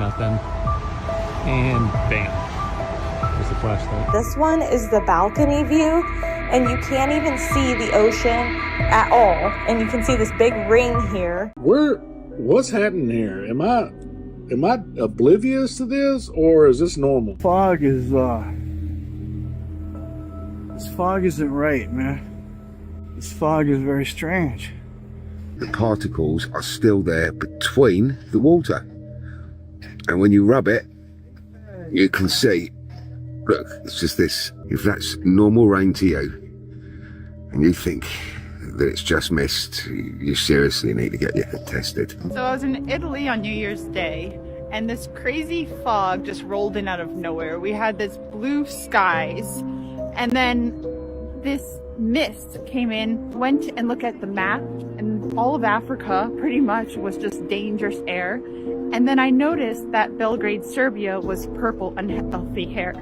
nothing. And bam, there's the flashlight. This one is the balcony view, and you can't even see the ocean at all. And you can see this big ring here. What's happening here? Am I oblivious to this, or is this normal? Fog is, this fog isn't right, man. This fog is very strange. The particles are still there between the water. And when you rub it, you can see, look, it's just this. If that's normal rain to you, and you think that it's just mist, you seriously need to get your head tested. So I was in Italy on New Year's Day, and this crazy fog just rolled in out of nowhere. We had this blue skies, and then this mist came in. Went and looked at the map, and all of Africa pretty much was just dangerous air. And then I noticed that Belgrade, Serbia was purple, unhealthy air.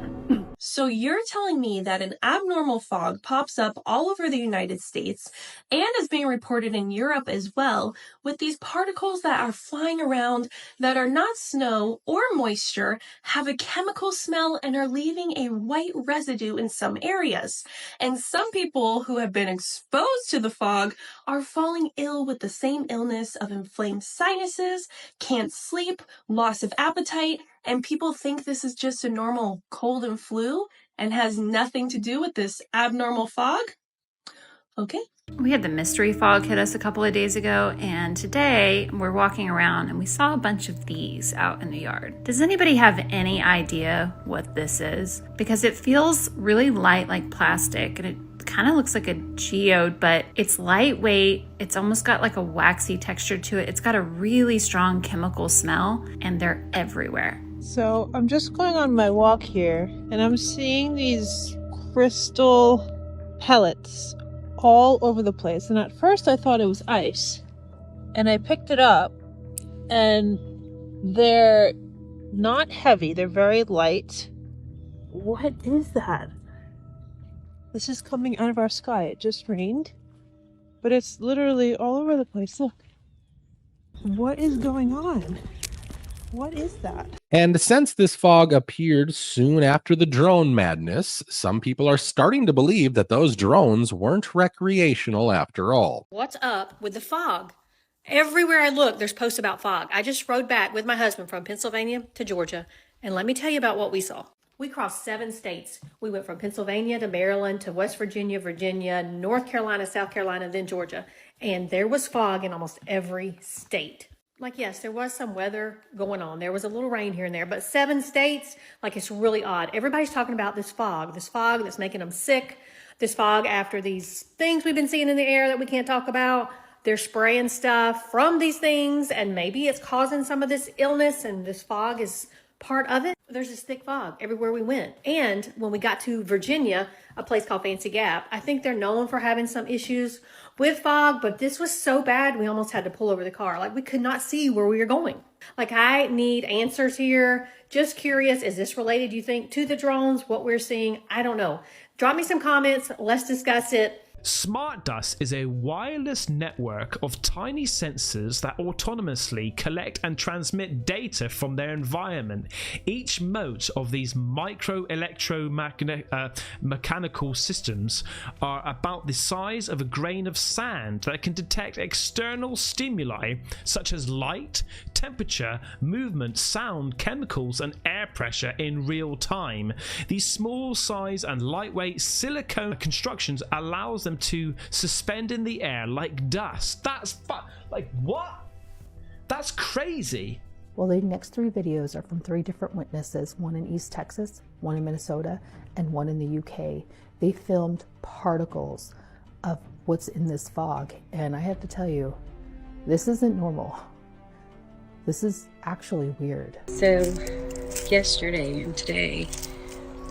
So you're telling me that an abnormal fog pops up all over the United States and is being reported in Europe as well, with these particles that are flying around that are not snow or moisture, have a chemical smell, and are leaving a white residue in some areas. And some people who have been exposed to the fog are falling ill with the same illness of inflamed sinuses, can't sleep, loss of appetite, and people think this is just a normal cold and flu and has nothing to do with this abnormal fog? Okay. We had the mystery fog hit us a couple of days ago, and today we're walking around and we saw a bunch of these out in the yard. Does anybody have any idea what this is? Because it feels really light like plastic, and it kind of looks like a geode, but it's lightweight. It's almost got like a waxy texture to it. It's got a really strong chemical smell, and they're everywhere. So I'm just going on my walk here, and I'm seeing these crystal pellets all over the place. And at first I thought it was ice, and I picked it up, and they're not heavy. They're very light. What is that? This is coming out of our sky. It just rained, but it's literally all over the place. Look. What is going on? What is that? And since this fog appeared soon after the drone madness, some people are starting to believe that those drones weren't recreational after all. What's up with the fog? Everywhere I look, there's posts about fog. I just rode back with my husband from Pennsylvania to Georgia, and let me tell you about what we saw. We crossed 7 states. We went from Pennsylvania to Maryland to West Virginia, North Carolina, South Carolina, then Georgia. And there was fog in almost every state. Like, yes, there was some weather going on. There was a little rain here and there, but 7 states, like, it's really odd. Everybody's talking about this fog that's making them sick, this fog after these things we've been seeing in the air that we can't talk about. They're spraying stuff from these things, and maybe it's causing some of this illness, and this fog is part of it. There's this thick fog everywhere we went. And when we got to Virginia, a place called Fancy Gap, I think they're known for having some issues with fog, but this was so bad we almost had to pull over the car. Like, we could not see where we were going. Like, I need answers here. Just curious, is this related, you think, to the drones, what we're seeing? I don't know. Drop me some comments. Let's discuss it. Smart Dust is a wireless network of tiny sensors that autonomously collect and transmit data from their environment. Each mote of these mechanical systems are about the size of a grain of sand that can detect external stimuli such as light, temperature, movement, sound, chemicals, and air pressure in real time. These small size and lightweight silicone constructions allows them to suspend in the air like dust. Like, what? That's crazy. Well, the next 3 videos are from 3 different witnesses, one in East Texas, one in Minnesota, and one in the UK. They filmed particles of what's in this fog, and I have to tell you, this isn't normal. This is actually weird. So yesterday and today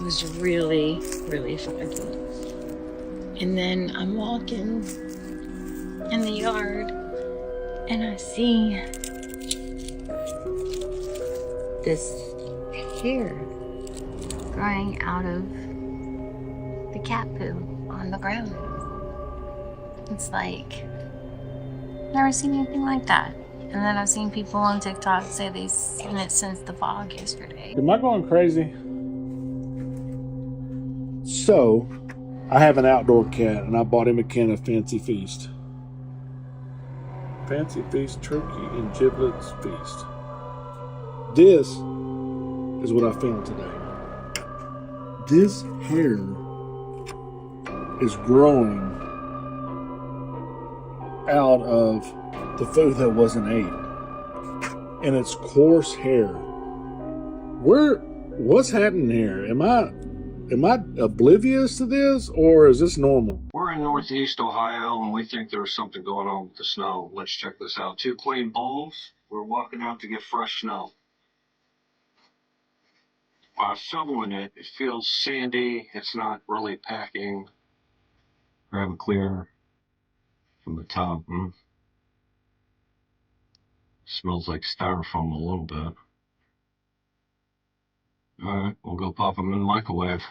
was really, really foggy. And then I'm walking in the yard and I see this hair growing out of the cat poo on the ground. It's like, never seen anything like that. And then I've seen people on TikTok say they've seen it since the fog yesterday. Am I going crazy? So, I have an outdoor cat, and I bought him a can of Fancy Feast. Fancy Feast turkey and giblets feast. This is what I found today. This hair is growing out of the food that wasn't ate. And it's coarse hair. What's happening here? Am I oblivious to this, or is this normal? We're in Northeast Ohio, and we think there's something going on with the snow. Let's check this out. 2 clean bowls. We're walking out to get fresh snow. While shoveling it, it feels sandy. It's not really packing. Grab a clear from the top. Smells like styrofoam a little bit. Alright, we'll go pop them in the microwave.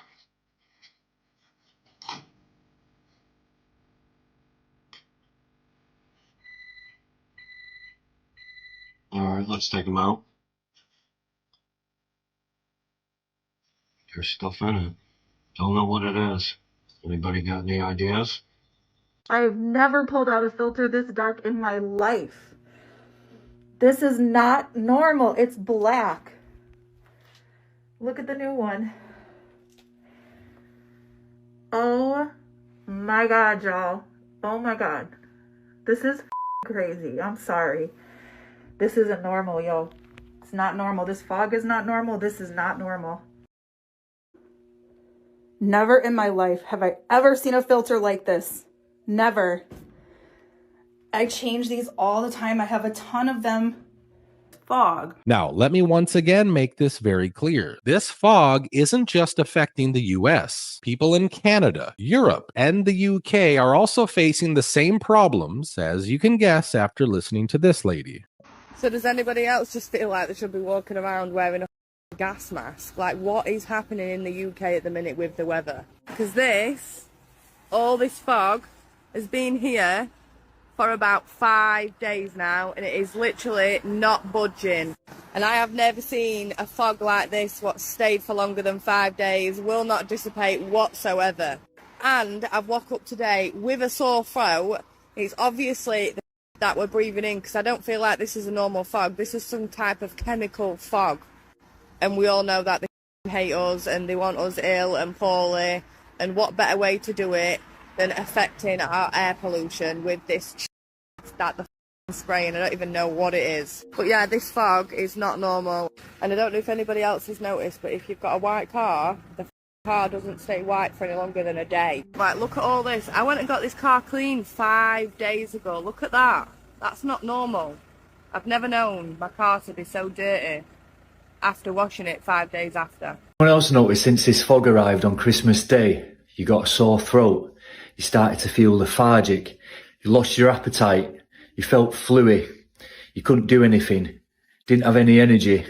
Alright, let's take them out. There's stuff in it. Don't know what it is. Anybody got any ideas? I've never pulled out a filter this dark in my life. This is not normal. It's black. Look at the new one. Oh my God, y'all. Oh my God. This is crazy. I'm sorry. This isn't normal, yo. It's not normal. This fog is not normal. This is not normal. Never in my life have I ever seen a filter like this. Never. I change these all the time. I have a ton of them. Fog. Now, let me once again make this very clear. This fog isn't just affecting the US. People in Canada, Europe, and the UK are also facing the same problems, as you can guess after listening to this lady. So does anybody else just feel like they should be walking around wearing a gas mask? Like, what is happening in the UK at the minute with the weather? Because all this fog has been here for about 5 days now, and it is literally not budging. And I have never seen a fog like this, what stayed for longer than 5 days, will not dissipate whatsoever. And I've woke up today with a sore throat. It's obviously that we're breathing in, because I don't feel like this is a normal fog. This is some type of chemical fog. And we all know that they hate us and they want us ill and poorly. And what better way to do it than affecting our air pollution with this that the spraying. I don't even know what it is. But yeah, this fog is not normal. And I don't know if anybody else has noticed, but if you've got a white car, the car doesn't stay white for any longer than a day. Right, look at all this. I went and got this car cleaned 5 days ago. Look at that. That's not normal. I've never known my car to be so dirty after washing it 5 days after. Anyone else noticed since this fog arrived on Christmas Day, you got a sore throat, you started to feel lethargic, you lost your appetite, you felt fluey, you couldn't do anything, didn't have any energy,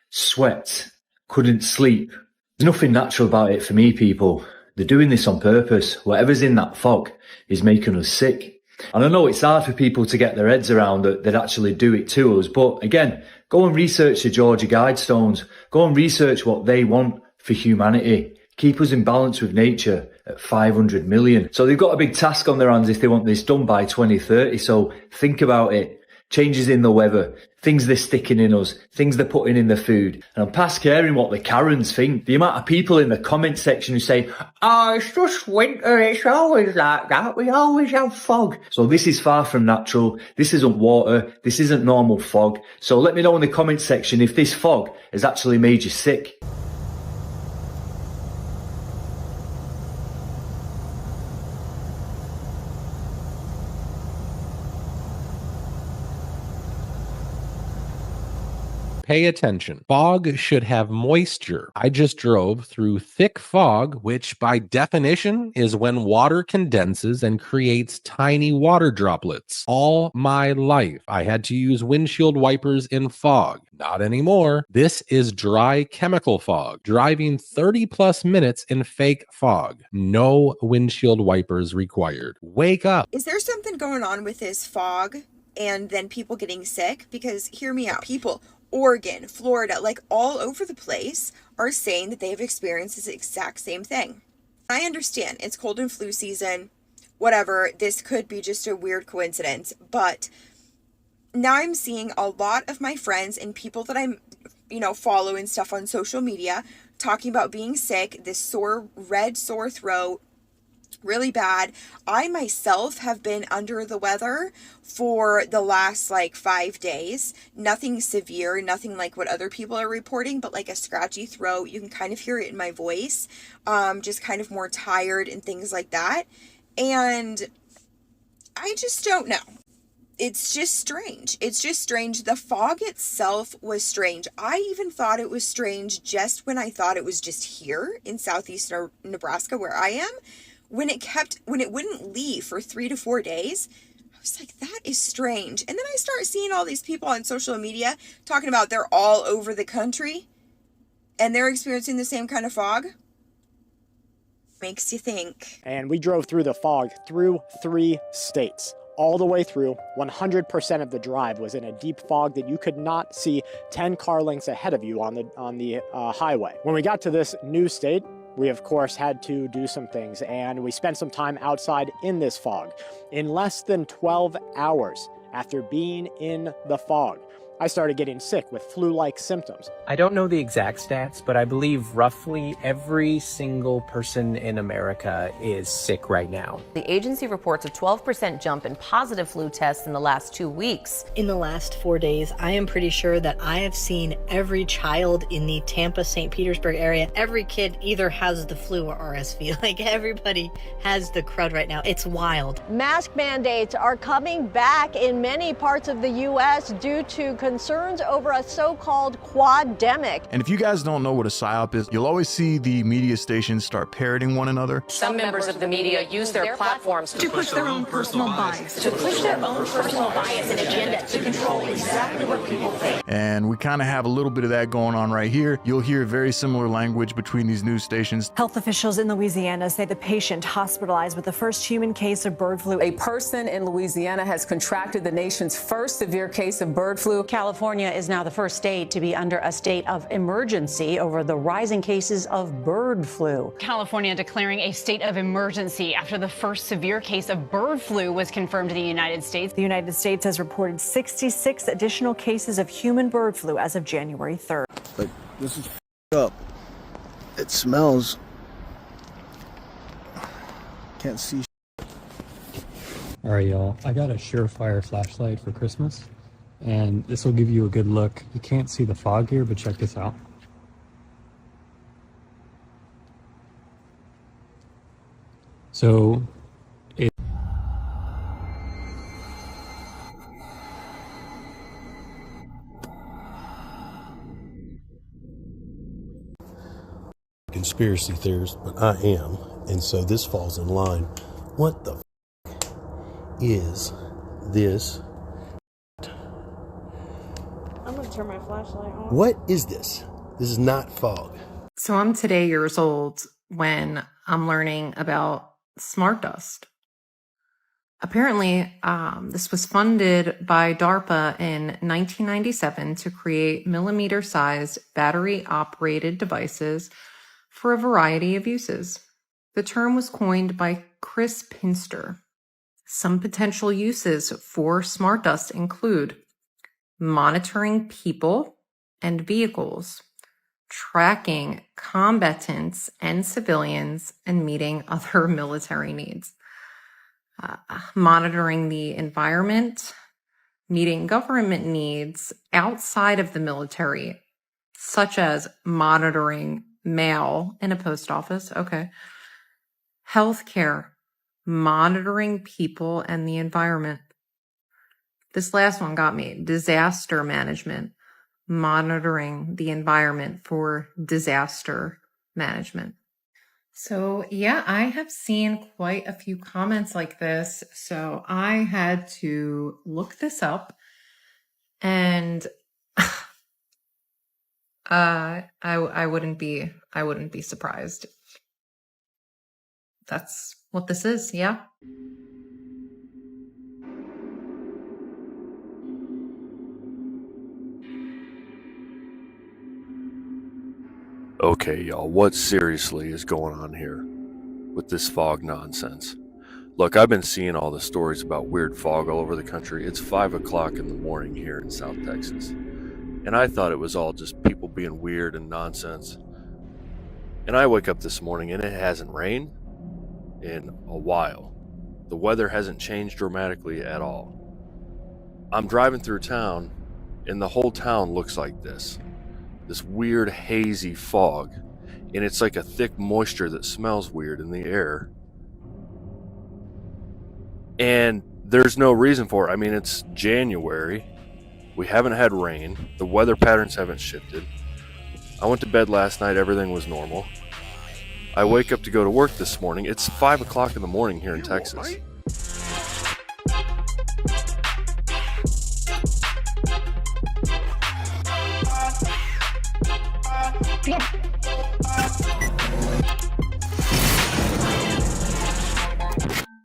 sweat, couldn't sleep. There's nothing natural about it for me, people. They're doing this on purpose. Whatever's in that fog is making us sick. And I know it's hard for people to get their heads around that they'd actually do it to us. But again, go and research the Georgia Guidestones. Go and research what they want for humanity. Keep us in balance with nature at 500 million. So they've got a big task on their hands if they want this done by 2030. So think about it. Changes in the weather, things they're sticking in us, things they're putting in the food. And I'm past caring what the Karens think. The amount of people in the comment section who say, oh, it's just winter, it's always like that, we always have fog. So this is far from natural, this isn't water, this isn't normal fog. So let me know in the comment section if this fog has actually made you sick. Pay attention. Fog should have moisture. I just drove through thick fog, which by definition is when water condenses and creates tiny water droplets. All my life, I had to use windshield wipers in fog. Not anymore. This is dry chemical fog. Driving 30 plus minutes in fake fog. No windshield wipers required. Wake up. Is there something going on with this fog? and then people getting sick, because hear me out, people, Oregon, Florida, like all over the place are saying that they've experienced this exact same thing. I understand it's cold and flu season, whatever, this could be just a weird coincidence, but now I'm seeing a lot of my friends and people that I'm, follow and stuff on social media talking about being sick, this red sore throat, really bad. I myself have been under the weather for the last 5 days. Nothing severe, nothing like what other people are reporting, but like a scratchy throat. You can kind of hear it in my voice. Just kind of more tired and things like that. And I just don't know. It's just strange. It's just strange. The fog itself was strange. I even thought it was strange just when I thought it was just here in southeast Nebraska where I am. When it wouldn't leave for 3 to 4 days, I was like, that is strange. And then I start seeing all these people on social media talking about they're all over the country and they're experiencing the same kind of fog. Makes you think. And we drove through the fog through 3 states. All the way through, 100% of the drive was in a deep fog that you could not see 10 car lengths ahead of you on the highway. When we got to this new state, we of course had to do some things, and we spent some time outside in this fog. In less than 12 hours after being in the fog, I started getting sick with flu-like symptoms. I don't know the exact stats, but I believe roughly every single person in America is sick right now. The agency reports a 12% jump in positive flu tests in the last 2 weeks. In the last 4 days, I am pretty sure that I have seen every child in the Tampa, St. Petersburg area. Every kid either has the flu or RSV. Like, everybody has the crud right now. It's wild. Mask mandates are coming back in many parts of the U.S. due to concerns over a so-called quademic. And if you guys don't know what a PSYOP is, you'll always see the media stations start parroting one another. Some members of the media use their platforms to push their own personal bias. To push their own personal bias and agenda to control exactly what people think. And we kind of have a little bit of that going on right here. You'll hear very similar language between these news stations. Health officials in Louisiana say the patient hospitalized with the first human case of bird flu. A person in Louisiana has contracted the nation's first severe case of bird flu. California is now the first state to be under a state of emergency over the rising cases of bird flu. California declaring a state of emergency after the first severe case of bird flu was confirmed in the United States. The United States has reported 66 additional cases of human bird flu as of January 3rd. Like, this is up. It smells. Can't see. All right, y'all. I got a Surefire flashlight for Christmas, and this will give you a good look. You can't see the fog here, but check this out. So, conspiracy theorist, but I am, and so this falls in line. What the is this? I'm gonna turn my flashlight on. What is this? This is not fog. So I'm today years old when I'm learning about smart dust. Apparently, this was funded by DARPA in 1997 to create millimeter-sized battery-operated devices for a variety of uses. The term was coined by Chris Pinster. Some potential uses for smart dust include monitoring people and vehicles, tracking combatants and civilians, and meeting other military needs. Monitoring the environment, meeting government needs outside of the military, such as monitoring mail in a post office. Okay. Healthcare, monitoring people and the environment. This last one got me. Disaster management, monitoring the environment for disaster management. So yeah, I have seen quite a few comments like this. So I had to look this up, and I wouldn't be surprised. That's what this is, yeah. Okay, y'all, what seriously is going on here with this fog nonsense? Look, I've been seeing all the stories about weird fog all over the country. It's 5 o'clock in the morning here in South Texas, and I thought it was all just people being weird and nonsense. And I wake up this morning and it hasn't rained in a while. The weather hasn't changed dramatically at all. I'm driving through town and the whole town looks like this weird hazy fog, and it's like a thick moisture that smells weird in the air. And there's no reason for it. I mean, it's January. We haven't had rain. The weather patterns haven't shifted. I went to bed last night. Everything was normal. I wake up to go to work this morning. It's 5 o'clock in the morning here in Texas. Yep.